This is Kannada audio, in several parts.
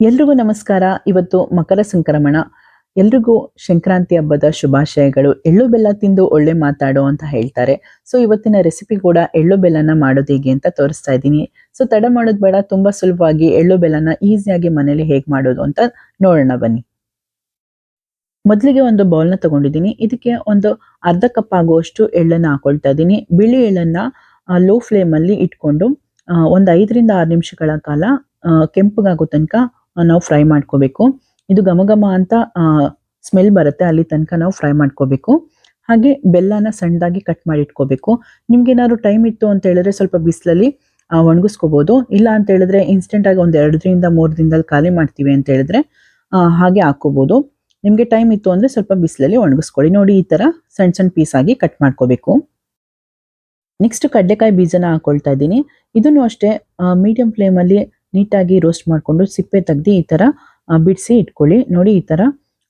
ಎಲ್ರಿಗೂ ನಮಸ್ಕಾರ. ಇವತ್ತು ಮಕರ ಸಂಕ್ರಮಣ. ಎಲ್ರಿಗೂ ಸಂಕ್ರಾಂತಿ ಹಬ್ಬದ ಶುಭಾಶಯಗಳು. ಎಳ್ಳು ಬೆಲ್ಲ ತಿಂದು ಒಳ್ಳೆ ಮಾತಾಡು ಅಂತ ಹೇಳ್ತಾರೆ. ಸೊ ಇವತ್ತಿನ ರೆಸಿಪಿ ಕೂಡ ಎಳ್ಳು ಬೆಲ್ಲನ ಮಾಡೋದು ಹೇಗೆ ಅಂತ ತೋರಿಸ್ತಾ ಇದ್ದೀನಿ. ಸೊ ತಡ ಮಾಡೋದು ಬೇಡ, ತುಂಬಾ ಸುಲಭವಾಗಿ ಎಳ್ಳು ಬೆಲ್ಲನ ಈಸಿಯಾಗಿ ಮನೇಲಿ ಹೇಗೆ ಮಾಡೋದು ಅಂತ ನೋಡೋಣ ಬನ್ನಿ. ಮೊದಲಿಗೆ ಒಂದು ಬೌಲ್ನ ತಗೊಂಡಿದ್ದೀನಿ. ಇದಕ್ಕೆ ಒಂದು ಅರ್ಧ ಕಪ್ ಆಗುವಷ್ಟು ಎಳ್ಳನ್ನ ಹಾಕೊಳ್ತಾ ಇದ್ದೀನಿ. ಬಿಳಿ ಎಳ್ಳನ್ನ ಲೋ ಫ್ಲೇಮಲ್ಲಿ ಇಟ್ಕೊಂಡು ಒಂದು 5ರಿಂದ 6 ನಿಮಿಷಗಳ ಕಾಲ ಕೆಂಪಗಾಗೋ ತನಕ ನಾವು ಫ್ರೈ ಮಾಡ್ಕೋಬೇಕು. ಇದು ಘಮ ಘಮ ಅಂತ ಸ್ಮೆಲ್ ಬರುತ್ತೆ, ಅಲ್ಲಿ ತನಕ ನಾವು ಫ್ರೈ ಮಾಡ್ಕೋಬೇಕು. ಹಾಗೆ ಬೆಲ್ಲನ ಸಣ್ಣದಾಗಿ ಕಟ್ ಮಾಡಿ ಇಟ್ಕೋಬೇಕು. ನಿಮ್ಗೆ ಏನಾದ್ರು ಟೈಮ್ ಇತ್ತು ಅಂತ ಹೇಳಿದ್ರೆ ಸ್ವಲ್ಪ ಬಿಸಿಲಲ್ಲಿ ಒಣಗಿಸ್ಕೋಬಹುದು. ಇಲ್ಲ ಅಂತ ಹೇಳಿದ್ರೆ ಇನ್ಸ್ಟೆಂಟ್ ಆಗಿ ಒಂದು 2ರಿಂದ 3 ದಿನದಲ್ಲಿ ಖಾಲಿ ಮಾಡ್ತೀವಿ ಅಂತ ಹೇಳಿದ್ರೆ ಹಾಗೆ ಹಾಕೋಬಹುದು. ನಿಮ್ಗೆ ಟೈಮ್ ಇತ್ತು ಅಂದ್ರೆ ಸ್ವಲ್ಪ ಬಿಸಿಲಲ್ಲಿ ಒಣಗಿಸ್ಕೊಳ್ಳಿ. ನೋಡಿ, ಈ ತರ ಸಣ್ಣ ಸಣ್ಣ ಪೀಸ್ ಆಗಿ ಕಟ್ ಮಾಡ್ಕೋಬೇಕು. ನೆಕ್ಸ್ಟ್ ಕಡಲೆಕಾಯಿ ಬೀಜನ ಹಾಕೊಳ್ತಾ ಇದ್ದೀನಿ. ಇದನ್ನು ಅಷ್ಟೇ ಮೀಡಿಯಂ ಫ್ಲೇಮಲ್ಲಿ ನೀಟಾಗಿ ರೋಸ್ಟ್ ಮಾಡಿಕೊಂಡು ಸಿಪ್ಪೆ ತೆಗ್ದು ಈ ತರ ಬಿಡಿಸಿ ಇಟ್ಕೊಳ್ಳಿ. ನೋಡಿ, ಈ ತರ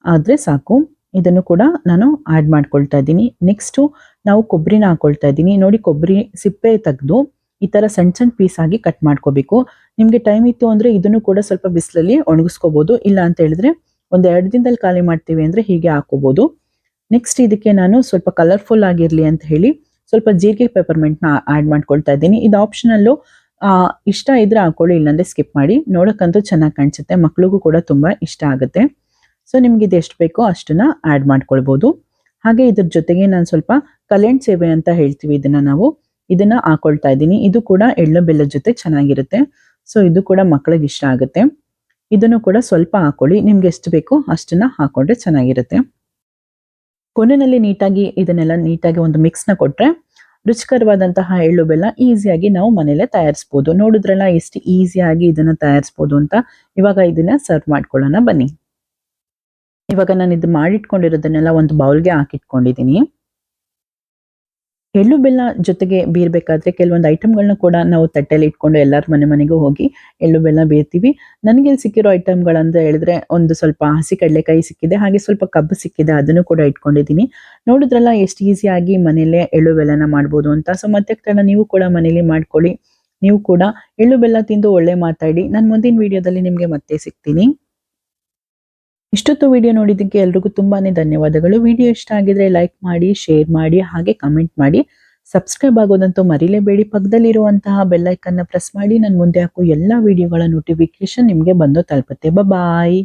ಆದ್ರೆ ಸಾಕು. ಇದನ್ನು ಕೂಡ ನಾನು ಆಡ್ ಮಾಡ್ಕೊಳ್ತಾ ಇದ್ದೀನಿ. ನೆಕ್ಸ್ಟ್ ನಾವು ಕೊಬ್ಬರಿನ ಹಾಕೊಳ್ತಾ ಇದ್ದೀನಿ. ನೋಡಿ, ಕೊಬ್ಬರಿ ಸಿಪ್ಪೆ ತೆಗೆದು ಈ ತರ ಸಣ್ಣ ಸಣ್ಣ ಪೀಸ್ ಆಗಿ ಕಟ್ ಮಾಡ್ಕೋಬೇಕು. ನಿಮ್ಗೆ ಟೈಮ್ ಇತ್ತು ಅಂದ್ರೆ ಇದನ್ನು ಕೂಡ ಸ್ವಲ್ಪ ಬಿಸಿಲಲ್ಲಿ ಒಣಗಿಸ್ಕೋಬಹುದು. ಇಲ್ಲ ಅಂತ ಹೇಳಿದ್ರೆ ಒಂದು 2 ದಿನದಲ್ಲಿ ಖಾಲಿ ಮಾಡ್ತೀವಿ ಅಂದ್ರೆ ಹೀಗೆ ಹಾಕೋಬಹುದು. ನೆಕ್ಸ್ಟ್ ಇದಕ್ಕೆ ನಾನು ಸ್ವಲ್ಪ ಕಲರ್ಫುಲ್ ಆಗಿರ್ಲಿ ಅಂತ ಹೇಳಿ ಸ್ವಲ್ಪ ಜೀರಿಗೆ ಪೆಪರ್ಮೆಂಟ್ನ ಆಡ್ ಮಾಡ್ಕೊಳ್ತಾ ಇದ್ದೀನಿ. ಇದು ಆಪ್ಷನಲ್ಲು, ಇಷ್ಟ ಇದ್ರೆ ಹಾಕೊಳ್ಳಿ, ಇಲ್ಲಾಂದ್ರೆ ಸ್ಕಿಪ್ ಮಾಡಿ. ನೋಡೋಕ್ಕಂತೂ ಚೆನ್ನಾಗಿ ಕಾಣಿಸುತ್ತೆ, ಮಕ್ಳಿಗೂ ಕೂಡ ತುಂಬಾ ಇಷ್ಟ ಆಗುತ್ತೆ. ಸೊ ನಿಮ್ಗೆ ಇದು ಎಷ್ಟು ಬೇಕೋ ಅಷ್ಟನ್ನ ಆಡ್ ಮಾಡ್ಕೊಳ್ಬಹುದು. ಹಾಗೆ ಇದ್ರ ಜೊತೆಗೆ ನಾನು ಸ್ವಲ್ಪ ಕಲೆಂಟ್ ಸೇವೆ ಅಂತ ಹೇಳ್ತೀವಿ ಇದನ್ನ ಹಾಕೊಳ್ತಾ ಇದ್ದೀನಿ. ಇದು ಕೂಡ ಎಳ್ಳು ಬೆಲ್ಲದ ಜೊತೆ ಚೆನ್ನಾಗಿರುತ್ತೆ. ಸೊ ಇದು ಕೂಡ ಮಕ್ಕಳಿಗೆ ಇಷ್ಟ ಆಗುತ್ತೆ. ಇದನ್ನು ಕೂಡ ಸ್ವಲ್ಪ ಹಾಕೊಳ್ಳಿ, ನಿಮ್ಗೆ ಎಷ್ಟು ಬೇಕೋ ಅಷ್ಟನ್ನ ಹಾಕೊಂಡ್ರೆ ಚೆನ್ನಾಗಿರುತ್ತೆ. ಕೊನೆಯಲ್ಲಿ ಇದನ್ನೆಲ್ಲ ನೀಟಾಗಿ ಒಂದು ಮಿಕ್ಸ್ನ ಕೊಟ್ರೆ ರುಚಿಕರವಾದಂತಹ ಎಳ್ಳು ಬೆಲ್ಲ ಈಸಿಯಾಗಿ ನಾವು ಮನೇಲೆ ತಯಾರಿಸ್ಬೋದು. ನೋಡಿದ್ರಲ್ಲ ಎಷ್ಟು ಈಸಿಯಾಗಿ ಇದನ್ನ ತಯಾರಿಸ್ಬೋದು ಅಂತ. ಇವಾಗ ಇದನ್ನ ಸರ್ವ್ ಮಾಡ್ಕೊಳ್ಳೋಣ ಬನ್ನಿ. ಇವಾಗ ನಾನು ಇದು ಮಾಡಿಟ್ಕೊಂಡಿರೋದನ್ನೆಲ್ಲ ಒಂದು ಬೌಲ್ಗೆ ಹಾಕಿಟ್ಕೊಂಡಿದ್ದೀನಿ. ಎಳ್ಳು ಬೆಲ್ಲ ಜೊತೆಗೆ ಬೀರ್ಬೇಕಾದ್ರೆ ಕೆಲವೊಂದು ಐಟಮ್ಗಳನ್ನ ಕೂಡ ನಾವು ತಟ್ಟೆಯಲ್ಲಿ ಇಟ್ಕೊಂಡು ಎಲ್ಲರ ಮನೆಗೂ ಹೋಗಿ ಎಳ್ಳು ಬೆಲ್ಲ ಬೀರ್ತೀವಿ. ನನಗೆ ಇಲ್ಲಿ ಸಿಕ್ಕಿರೋ ಐಟಮ್ಗಳಂತ ಹೇಳಿದ್ರೆ ಒಂದು ಸ್ವಲ್ಪ ಹಸಿ ಕಡಲೆಕಾಯಿ ಸಿಕ್ಕಿದೆ, ಹಾಗೆ ಸ್ವಲ್ಪ ಕಬ್ಬು ಸಿಕ್ಕಿದೆ, ಅದನ್ನು ಕೂಡ ಇಟ್ಕೊಂಡಿದ್ದೀನಿ. ನೋಡಿದ್ರಲ್ಲ ಎಷ್ಟು ಈಸಿಯಾಗಿ ಮನೇಲೆ ಎಳ್ಳು ಬೆಲ್ಲನ ಮಾಡ್ಬೋದು ಅಂತ. ಸೊ ಮತ್ತೆ ನೀವು ಕೂಡ ಮನೇಲಿ ಮಾಡ್ಕೊಳ್ಳಿ. ನೀವು ಕೂಡ ಎಳ್ಳು ಬೆಲ್ಲ ತಿಂದು ಒಳ್ಳೆ ಮಾತಾಡಿ. ನಾನು ಮುಂದಿನ ವಿಡಿಯೋದಲ್ಲಿ ನಿಮಗೆ ಮತ್ತೆ ಸಿಗ್ತೀನಿ. ಇಷ್ಟೊತ್ತು ವಿಡಿಯೋ ನೋಡಿದ್ದಕ್ಕೆ ಎಲ್ರಿಗೂ ತುಂಬಾನೇ ಧನ್ಯವಾದಗಳು. ವಿಡಿಯೋ ಇಷ್ಟ ಆಗಿದ್ರೆ ಲೈಕ್ ಮಾಡಿ, ಶೇರ್ ಮಾಡಿ, ಹಾಗೆ ಕಮೆಂಟ್ ಮಾಡಿ. ಸಬ್ಸ್ಕ್ರೈಬ್ ಆಗೋದಂತೂ ಮರಿಲೇಬೇಡಿ. ಪಕ್ಕದಲ್ಲಿರುವಂತಹ ಬೆಲ್ ಐಕನ್ನ ಪ್ರೆಸ್ ಮಾಡಿ. ನಾನು ಮುಂದೆ ಹಾಕೋ ಎಲ್ಲ ವಿಡಿಯೋಗಳ ನೋಟಿಫಿಕೇಶನ್ ನಿಮಗೆ ಬಂದು ತಲುಪುತ್ತೆ. ಬಾಯ್.